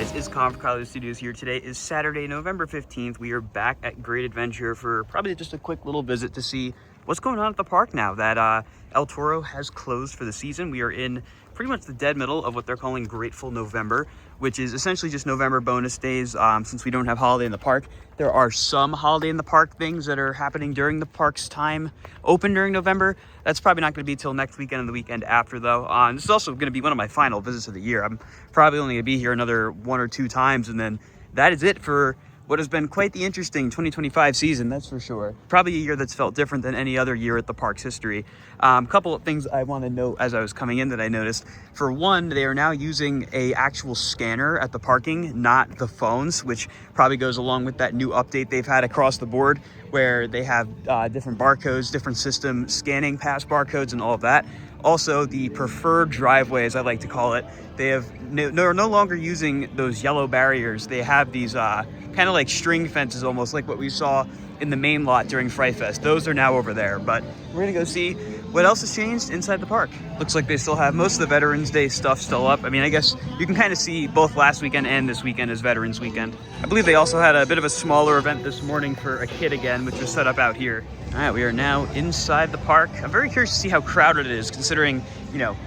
guys, it's Con from Colorado Studios here. Today is Saturday, November 15th. We are back at Great Adventure for probably just a quick little visit to see what's going on at the park now that El Toro has closed for the season. We are in pretty much the dead middle of what they're calling Grateful November, which is essentially just November bonus days. Since we don't have holiday in the park, there are some holiday in the park things that are happening during the park's time open during November. That's probably not going to be till next weekend and the weekend after, though. This is also going to be one of my final visits of the year. I'm probably only going to be here another 1 or 2 times, and then that is it for what has been quite the interesting 2025 season, that's for sure. Probably a year that's felt different than any other year at the park's history. A couple of things I want to note as I was coming in that I noticed. For one, they are now using a actual scanner at the parking, not the phones, which probably goes along with that new update they've had across the board, where they have different barcodes, different system scanning past barcodes and all of that. Also, the preferred driveway, as I like to call it, they're no longer using those yellow barriers. They have these kind of like string fences, almost like what we saw in the main lot during Fright Fest. Those are now over there, but we're gonna go see what else has changed inside the park. Looks like they still have most of the Veterans Day stuff still up. I mean, I guess you can kind of see both last weekend and this weekend as Veterans Weekend. I believe they also had a bit of a smaller event this morning for a kid again, which was set up out here. All right, we are now inside the park. I'm very curious to see how crowded it is, considering, you know,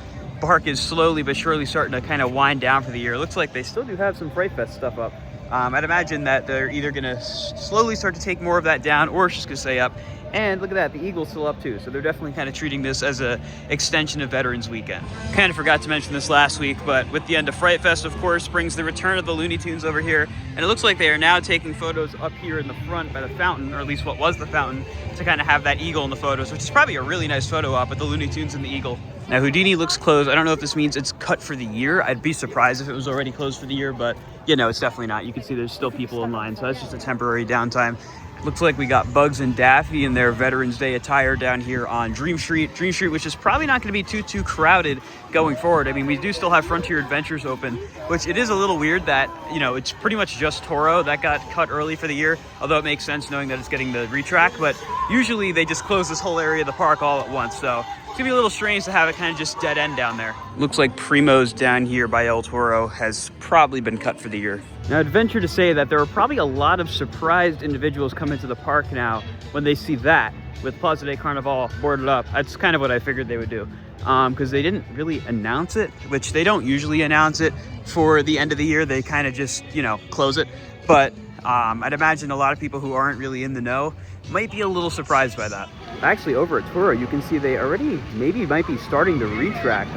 park is slowly but surely starting to kind of wind down for the year. It looks like they still do have some Fright Fest stuff up. I'd imagine that they're either gonna slowly start to take more of that down, or it's just gonna stay up. And look at that, the Eagle's still up too. So they're definitely kind of treating this as a extension of Veterans Weekend. Kind of forgot to mention this last week, but with the end of Fright Fest, of course, brings the return of the Looney Tunes over here. And it looks like they are now taking photos up here in the front by the fountain, or at least what was the fountain, to kind of have that eagle in the photos, which is probably a really nice photo op with the Looney Tunes and the eagle. Now, Houdini looks closed. I don't know if this means it's cut for the year. I'd be surprised if it was already closed for the year, but you know, it's definitely not. You can see there's still people in line, so that's just a temporary downtime. Looks like we got Bugs and Daffy in their Veterans Day attire down here on Dream Street, which is probably not going to be too crowded going forward. I mean, we do still have Frontier Adventures open, which it is a little weird that, you know, it's pretty much just Toro that got cut early for the year, although it makes sense knowing that it's getting the retrack, but usually they just close this whole area of the park all at once, so it's gonna be a little strange to have it kind of just dead end down there. Looks like Primo's down here by El Toro has probably been cut for the year. Now, I'd venture to say that there are probably a lot of surprised individuals come into the park now when they see that with Plaza de Carnaval boarded up. That's kind of what I figured they would do, because they didn't really announce it, which they don't usually announce it for the end of the year. They kind of just, you know, close it. But I'd imagine a lot of people who aren't really in the know might be a little surprised by that. Actually, over at Toro, you can see they already might be starting to retract.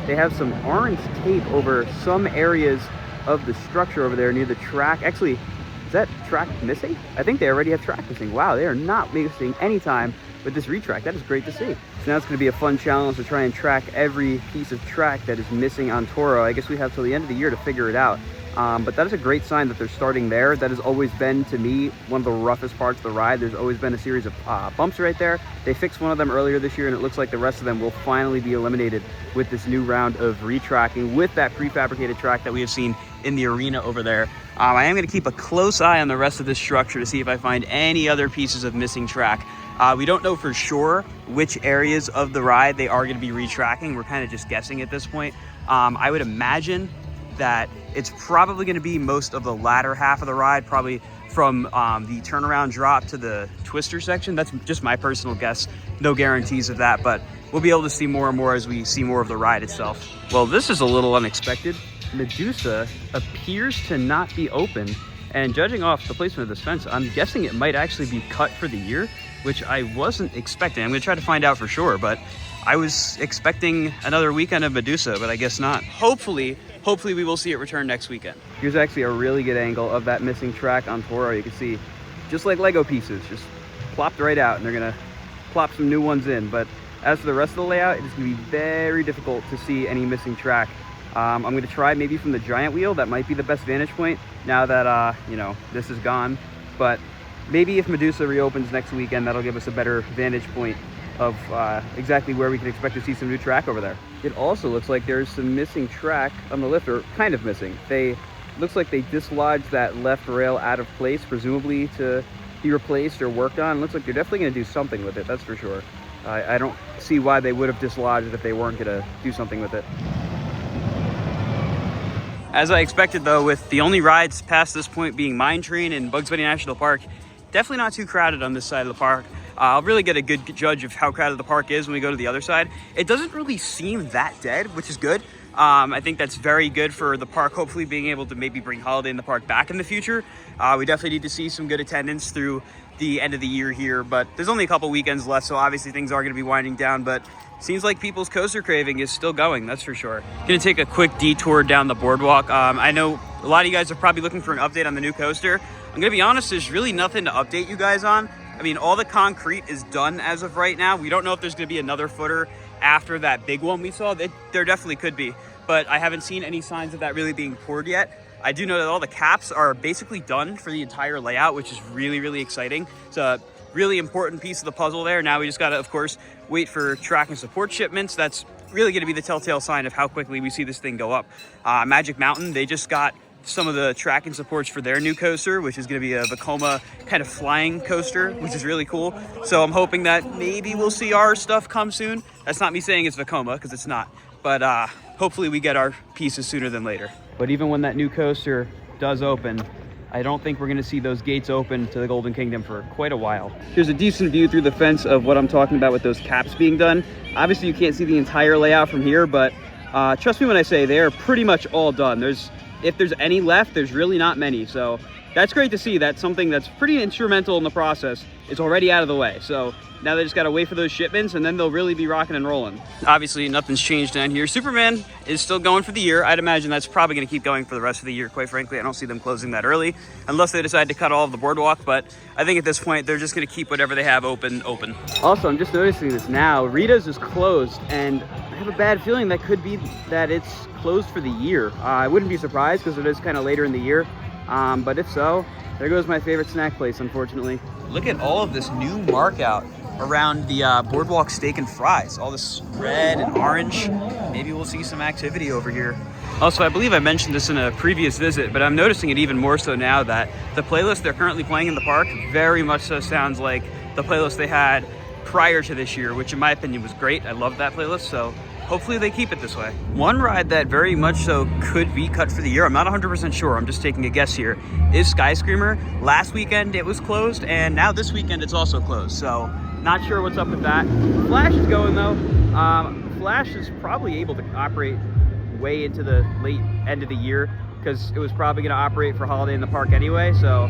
They have some orange tape over some areas of the structure over there near the track. Actually, is that track missing? I think they already have track missing. Wow, they are not missing any time with this retract. That is great to see. So now it's going to be a fun challenge to try and track every piece of track that is missing on Toro. I guess we have till the end of the year to figure it out. But that is a great sign that they're starting there. That has always been, to me, one of the roughest parts of the ride. There's always been a series of bumps right there. They fixed one of them earlier this year, and it looks like the rest of them will finally be eliminated with this new round of retracking with that prefabricated track that we have seen in the arena over there. I am going to keep a close eye on the rest of this structure to see if I find any other pieces of missing track. We don't know for sure which areas of the ride they are going to be retracking. We're kind of just guessing at this point. I would imagine that it's probably going to be most of the latter half of the ride, probably from the turnaround drop to the twister section. That's just my personal guess. No guarantees of that, but we'll be able to see more and more as we see more of the ride itself. Well, this is a little unexpected. Medusa appears to not be open, and judging off the placement of this fence, I'm guessing it might actually be cut for the year, which I wasn't expecting. I'm going to try to find out for sure, but I was expecting another weekend of Medusa, but I guess not. Hopefully we will see it return next weekend. Here's actually a really good angle of that missing track on Toro. You can see, just like Lego pieces, just plopped right out, and they're gonna plop some new ones in. But as for the rest of the layout, it is gonna be very difficult to see any missing track. I'm gonna try maybe from the giant wheel. That might be the best vantage point now that you know, this is gone. But maybe if Medusa reopens next weekend, that'll give us a better vantage point of exactly where we can expect to see some new track over there. It also looks like there's some missing track on the lift, or kind of missing. Looks like they dislodged that left rail out of place, presumably to be replaced or worked on. It looks like they're definitely going to do something with it, that's for sure. I don't see why they would have dislodged it if they weren't going to do something with it. As I expected though, with the only rides past this point being Mine Train and Bugs Bunny National Park, definitely not too crowded on this side of the park. I'll really get a good judge of how crowded the park is when we go to the other side. It doesn't really seem that dead, which is good. I think that's very good for the park, hopefully being able to maybe bring Holiday in the Park back in the future. We definitely need to see some good attendance through the end of the year here, but there's only a couple weekends left, so obviously things are going to be winding down, but seems like people's coaster craving is still going, that's for sure. Gonna take a quick detour down the boardwalk. I know a lot of you guys are probably looking for an update on the new coaster. I'm gonna be honest, there's really nothing to update you guys on. I mean, all the concrete is done as of right now. We don't know if there's gonna be another footer after that big one we saw. There definitely could be, but I haven't seen any signs of that really being poured yet. I do know that all the caps are basically done for the entire layout, which is really, really exciting. It's a really important piece of the puzzle there. Now we just gotta, of course, wait for track and support shipments. That's really gonna be the telltale sign of how quickly we see this thing go up. Magic Mountain, they just got some of the track and supports for their new coaster, which is going to be a Vekoma kind of flying coaster, which is really cool. So I'm hoping that maybe we'll see our stuff come soon. That's not me saying it's Vekoma, because it's not, but hopefully we get our pieces sooner than later. But even when that new coaster does open, I don't think we're going to see those gates open to the Golden Kingdom for quite a while. Here's a decent view through the fence of what I'm talking about with those caps being done. Obviously you can't see the entire layout from here, but trust me when I say they're pretty much all done. If there's any left, there's really not many. So that's great to see that something that's pretty instrumental in the process is already out of the way. So now they just got to wait for those shipments and then they'll really be rocking and rolling. Obviously, nothing's changed down here. Superman is still going for the year. I'd imagine that's probably going to keep going for the rest of the year. Quite frankly, I don't see them closing that early unless they decide to cut all of the boardwalk. But I think at this point, they're just going to keep whatever they have open. Also, I'm just noticing this now. Rita's is closed, and I have a bad feeling that could be that it's closed for the year. I wouldn't be surprised because it is kind of later in the year. But if so, there goes my favorite snack place, unfortunately. Look at all of this new mark out around the Boardwalk steak and fries. All this red and orange. Maybe we'll see some activity over here. Also, I believe I mentioned this in a previous visit, but I'm noticing it even more so now that the playlist they're currently playing in the park very much so sounds like the playlist they had prior to this year, which in my opinion was great. I love that playlist, so hopefully they keep it this way. One ride that very much so could be cut for the year, I'm not 100% sure, I'm just taking a guess here, is Sky Screamer. Last weekend it was closed, and now this weekend it's also closed, so not sure what's up with that. Flash is going though. Flash is probably able to operate way into the late end of the year because it was probably going to operate for Holiday in the Park anyway, so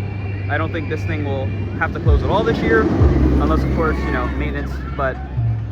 I don't think this thing will have to close at all this year, unless of course, you know, maintenance, but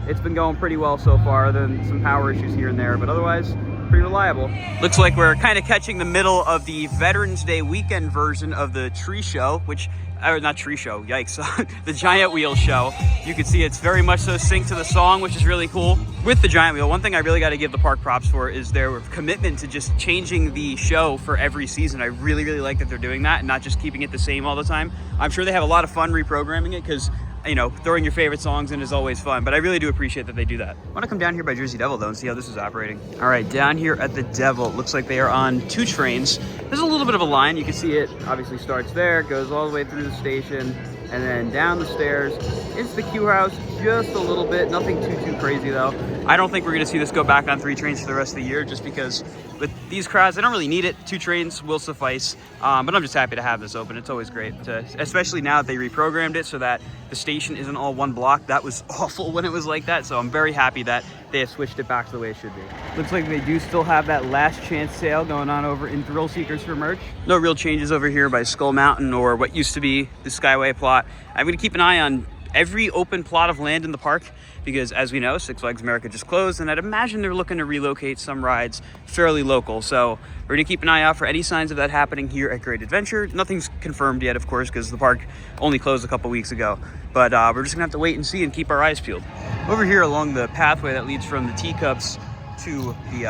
it's been going pretty well so far, other than some power issues here and there, but otherwise, pretty reliable. Looks like we're kind of catching the middle of the Veterans Day weekend version of the tree show, which, or not tree show, yikes, the Giant Wheel show. You can see it's very much so synced to the song, which is really cool. With the Giant Wheel, one thing I really got to give the park props for is their commitment to just changing the show for every season. I really, really like that they're doing that and not just keeping it the same all the time. I'm sure they have a lot of fun reprogramming it because, you know, throwing your favorite songs in is always fun, but I really do appreciate that they do that. I want to come down here by Jersey Devil though and see how this is operating. All right, down here at the Devil, it looks like they are on 2 trains. There's a little bit of a line. You can see it obviously starts there, goes all the way through the station, and then down the stairs into the queue house just a little bit. Nothing too crazy though. I don't think we're going to see this go back on 3 trains for the rest of the year just because with these crowds, I don't really need it. 2 trains will suffice, but I'm just happy to have this open. It's always great, especially now that they reprogrammed it so that the station isn't all one block. That was awful when it was like that, so I'm very happy that they have switched it back to the way it should be. Looks like they do still have that last chance sale going on over in Thrill Seekers for merch. No real changes over here by Skull Mountain or what used to be the Skyway plot. I'm going to keep an eye on every open plot of land in the park because, as we know, Six Flags America just closed, and I'd imagine they're looking to relocate some rides fairly local. So we're going to keep an eye out for any signs of that happening here at Great Adventure. Nothing's confirmed yet, of course, because the park only closed a couple weeks ago. But we're just going to have to wait and see and keep our eyes peeled. Over here along the pathway that leads from the teacups to the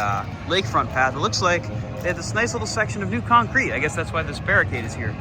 lakefront path, it looks like they have this nice little section of new concrete. I guess that's why this barricade is here.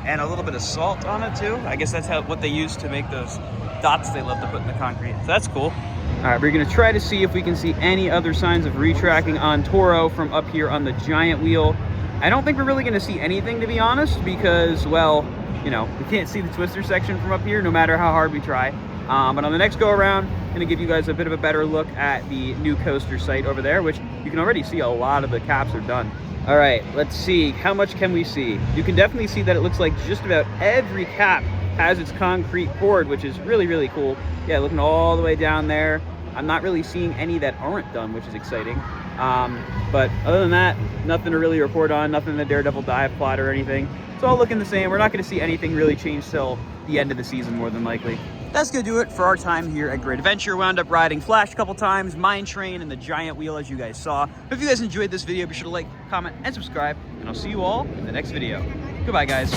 And a little bit of salt on it too. I guess that's what they use to make those dots they love to put in the concrete. So that's cool. All right, we're gonna try to see if we can see any other signs of retracking on Toro from up here on the Giant Wheel. I don't think we're really gonna see anything, to be honest, because, well, you know, we can't see the twister section from up here no matter how hard we try. But on the next go around, I'm gonna give you guys a bit of a better look at the new coaster site over there, which you can already see a lot of the caps are done. All right, let's see, how much can we see? You can definitely see that it looks like just about every cap has its concrete poured, which is really, really cool. Yeah, looking all the way down there. I'm not really seeing any that aren't done, which is exciting. But other than that, nothing to really report on, nothing the Daredevil dive plot or anything. It's all looking the same. We're not gonna see anything really change till the end of the season, more than likely. That's gonna do it for our time here at Great Adventure. Wound up riding Flash a couple times, Mine Train, and the giant wheel, as you guys saw. But if you guys enjoyed this video, be sure to like, comment, and subscribe, and I'll see you all in the next video. Goodbye, guys.